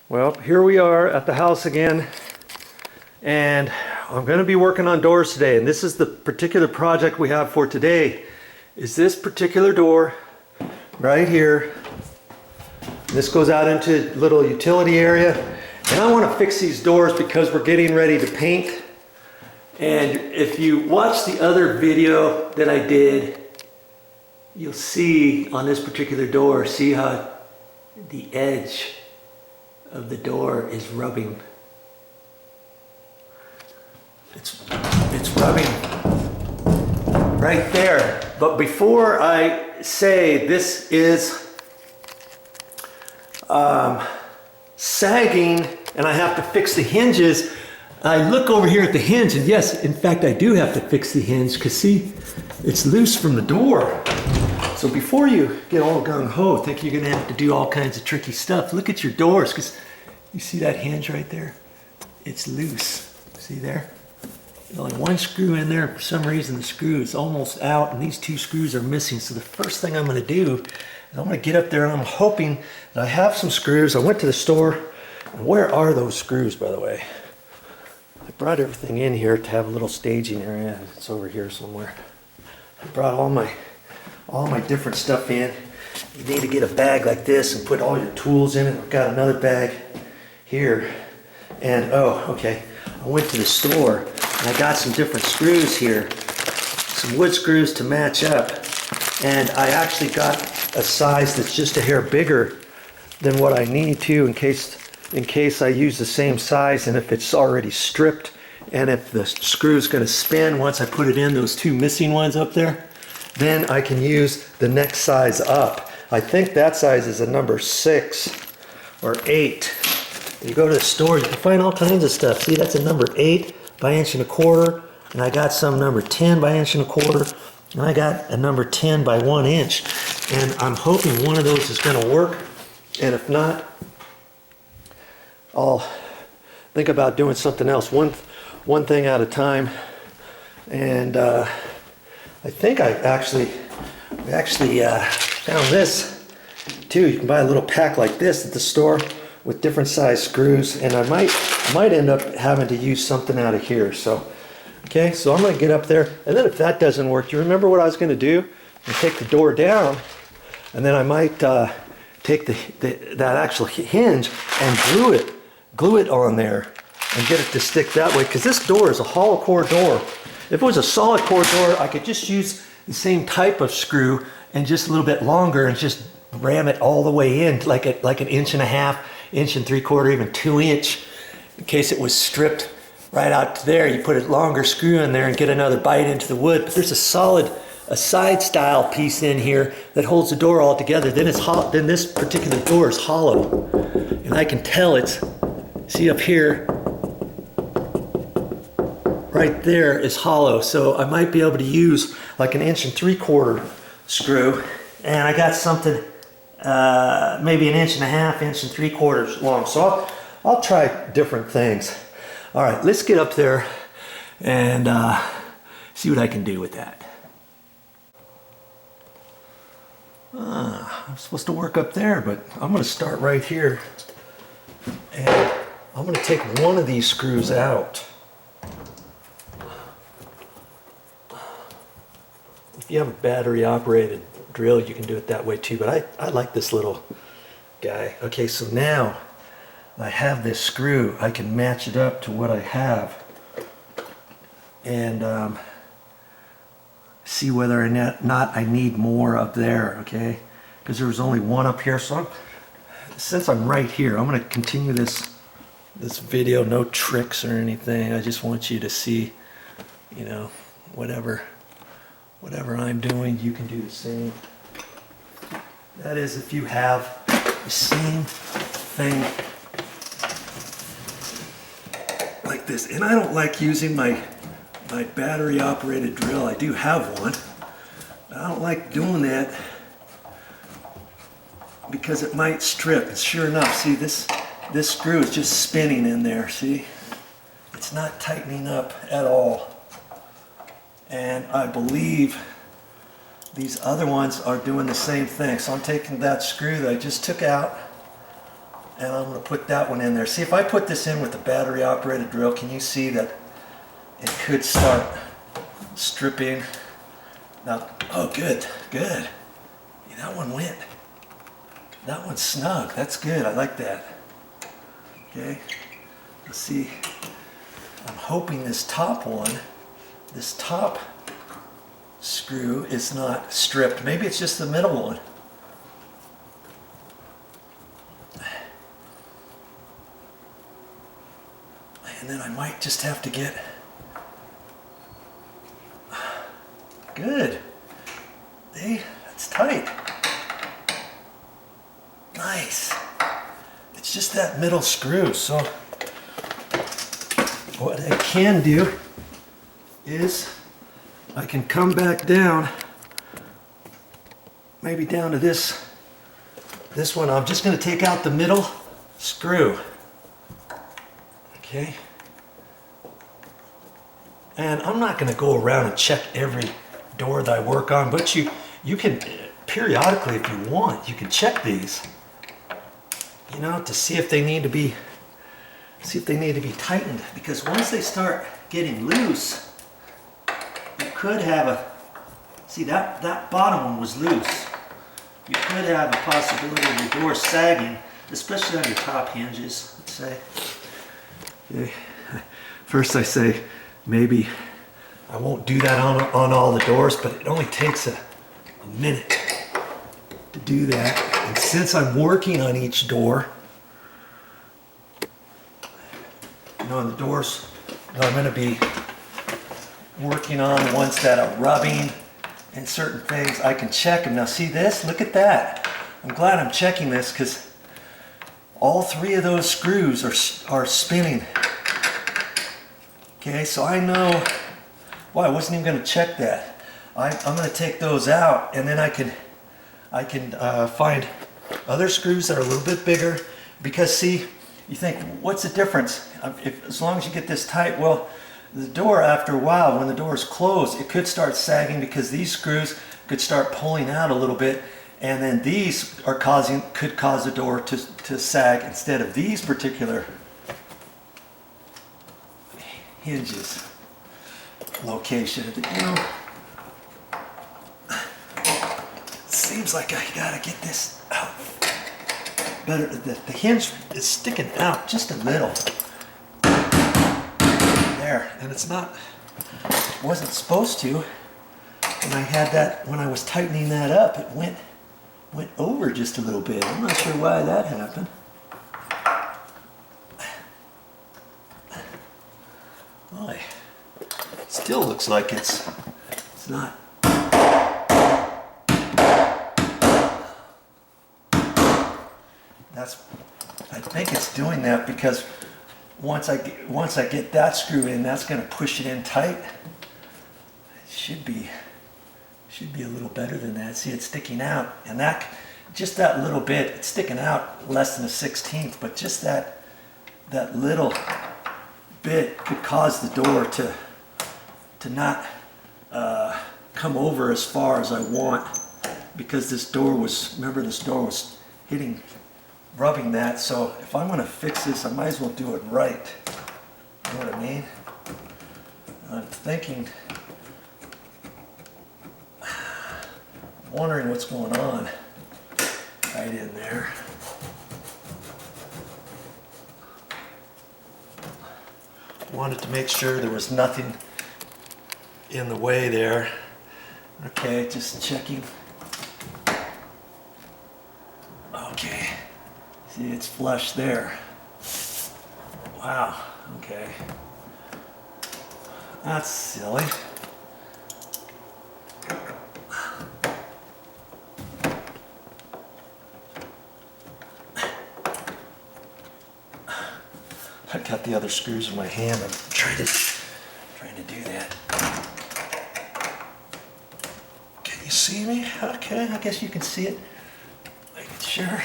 Well, here we are at the house again, and I'm going to be working on doors today, and this is the particular project we have for today, is this particular door right here. This goes out into a little utility area, and I want to fix these doors because we're getting ready to paint. And if you watch the other video that I did, you'll see on this particular door, see how the edge of the door is rubbing. It's rubbing right there. But before I say this is sagging and I have to fix the hinges, I look over here at the hinge, and yes, in fact, I do have to fix the hinge because see, it's loose from the door. So before you get all gung-ho, think you're gonna have to do all kinds of tricky stuff, look at your doors, because you see that hinge right there? It's loose, see there? There's only one screw in there. For some reason, the screw is almost out, and these two screws are missing. So the first thing I'm gonna do is I'm gonna get up there, and I'm hoping that I have some screws. I went to the store, and where are those screws, by the way? I brought everything in here to have a little staging area. It's over here somewhere. I brought all my different stuff in. You need to get a bag like this and put all your tools in it. I've got another bag here. And oh, okay. I went to the store and I got some different screws here. Some wood screws to match up. And I actually got a size that's just a hair bigger than what I need to in case I use the same size, and if it's already stripped and if the screw's going to spin once I put it in, those two missing ones up there, then I can use the next size up. I think that size is a number 6 or 8. You go to the store, you can find all kinds of stuff. See, that's a number 8 by 1.25 inches, and I got some number 10 by 1.25 inches, and I got a number 10 by 1 inch. And I'm hoping one of those is going to work, and if not, I'll think about doing something else, one thing at a time. And I think we actually found this too. You can buy a little pack like this at the store with different size screws, and I might end up having to use something out of here. So okay, so I'm going to get up there, and then if that doesn't work, you remember what I was going to do? I take the door down, and then I might take that actual hinge and glue it on there and get it to stick that way, because this door is a hollow core door. If it was a solid core door, I could just use the same type of screw and just a little bit longer and just ram it all the way in like an 1.5 inches, 1 3/4, even 2 inch. In case it was stripped right out to there, you put a longer screw in there and get another bite into the wood. But there's a side style piece in here that holds the door all together. Then then this particular door is hollow, and I can tell it's, see up here, right there is hollow. So I might be able to use like an 1 3/4 inch screw, and I got something maybe 1.5 inches, 1 3/4 inches long. So I'll try different things. All right, let's get up there and see what I can do with that. I'm supposed to work up there, but I'm going to start right here, and I'm going to take one of these screws out. If you have a battery operated drill, you can do it that way too, but I like this little guy. Okay, so now I have this screw. I can match it up to what I have and see whether or not I need more up there, okay? Because there was only one up here. So since I'm right here, I'm going to continue this video. No tricks or anything. I just want you to see, you know, whatever I'm doing, you can do the same. That is, if you have the same thing like this. And I don't like using my battery operated drill. I do have one, but I don't like doing that because it might strip. And sure enough, see, this screw is just spinning in there, see? It's not tightening up at all. And I believe these other ones are doing the same thing. So I'm taking that screw that I just took out, and I'm going to put that one in there. See, if I put this in with the battery operated drill, can you see that it could start stripping? Now, oh good, good. Yeah, that one went. That one's snug. That's good. I like that. Okay. Let's see. I'm hoping this top one, this top screw is not stripped. Maybe it's just the middle one. And then I might just have to get... Good. See, that's tight. Nice. It's just that middle screw. So what I can do is I can come back down, maybe down to this one. I'm just going to take out the middle screw. Okay. And I'm not going to go around and check every door that I work on, but you can periodically, if you want, you can check these, you know, to see if they need to be tightened, because once they start getting loose, you could have a, see that bottom one was loose. You could have a possibility of your door sagging, especially on your top hinges, let's say. Okay. First I say, maybe I won't do that on all the doors, but it only takes a minute to do that. And since I'm working on each door, you know, on the doors that I'm going to be working on, the ones that are rubbing and certain things, I can check them. Now see this? Look at that. I'm glad I'm checking this because all three of those screws are spinning. Okay, so I know, well, I wasn't even going to check that. I'm going to take those out, and then I can find other screws that are a little bit bigger, because see, you think, what's the difference? As long as you get this tight, well, the door, after a while, when the door is closed, it could start sagging because these screws could start pulling out a little bit, and then these could cause the door to sag instead of these particular hinges location. You know, seems like I gotta get this out better. The hinge is sticking out just a little there, and it's not, wasn't supposed to. When I had that, when I was tightening that up, it went over just a little bit. I'm not sure why that happened. Boy, still looks like it's not. I think it's doing that because once I get that screw in, that's going to push it in tight. It should be a little better than that. See, it's sticking out, and that, just that little bit, it's sticking out less than a 16th, but just that little bit could cause the door to not come over as far as I want, because this door was, remember, this door was rubbing that. So if I'm going to fix this, I might as well do it right. You know what I mean? I'm thinking, wondering what's going on right in there. Wanted to make sure there was nothing in the way there. Okay, just checking. Okay, see, it's flush there. Wow, okay. That's silly. I got the other screws in my hand. I'm trying to do that. Can you see me? Okay, I guess you can see it. Making sure.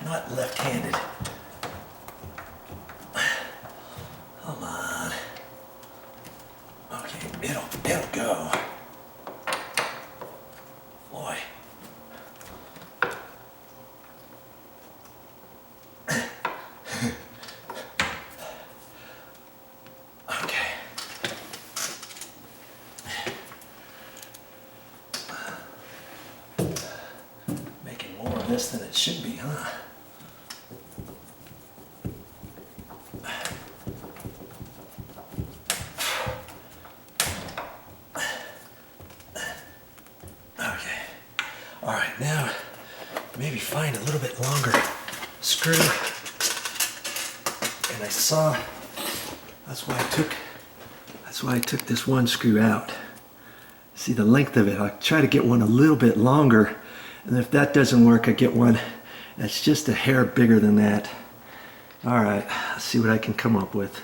I'm not left-handed. There we go. Boy. Okay. Making more of this than it should be, huh? Okay. All right, now maybe find a little bit longer screw. And I saw, that's why I took this one screw out. See the length of it. I'll try to get one a little bit longer, and if that doesn't work, I get one that's just a hair bigger than that. All right, let's see what I can come up with.